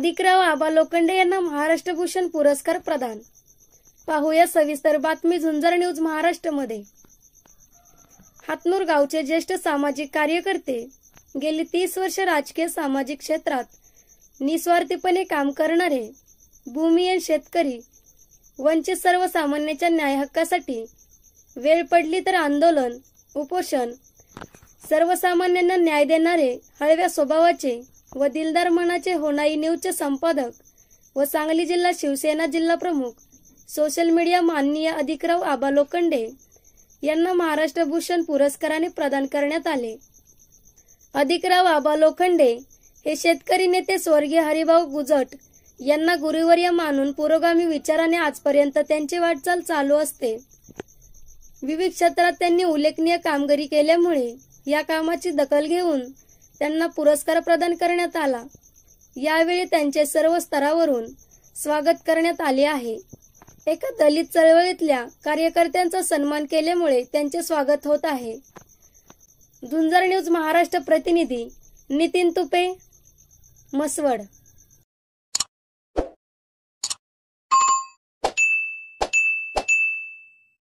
अधिकराव आबा लोखंडे यांना महाराष्ट्र भूषण पुरस्कार प्रदान। पाहूया सविस्तर बातमी झुंजार न्यूज महाराष्ट्रमध्ये। हातनूर गावचे ज्येष्ठ सामाजिक कार्यकर्ते गेली 30 वर्ष राजकीय सामाजिक क्षेत्रात निस्वार्थीपणे काम करणारे भूमिहीन शेतकरी, वंचित सर्वसामान्यांच्या न्याय हक्कासाठी वेळ पडली तर आंदोलन, उपोषण, सर्वसामान्यांना न्याय देणारे हळव्या स्वभावाचे व दिलदार मनाचे होणाई न्यूजचे संपादक व सांगली जिल्हा शिवसेना जिल्हा प्रमुख, सोशल मीडिया माननीय अधिकराव आबा लोखंडे यांना महाराष्ट्र भूषण पुरस्काराने प्रदान करण्यात आले। अधिकराव आबा लोखंडे हे शेतकरी नेते स्वर्गीय हरिभाऊ गुजट यांना गुरुवर्य मानून पुरोगामी विचाराने आजपर्यंत त्यांची वाटचाल चालू असते। विविध क्षेत्रात त्यांनी उल्लेखनीय कामगिरी केल्यामुळे या कामाची दखल घेऊन त्यांना पुरस्कार प्रदान करण्यात आला। यावेळी त्यांचे सर्व स्तरावरून स्वागत करण्यात आले आहे। एका दलित चळवळीतल्या कार्यकर्त्यांचा सन्मान केल्यामुळे त्यांचे स्वागत होत आहे। झुंजार न्यूज महाराष्ट्र प्रतिनिधी नितीन तुपे, मसवड।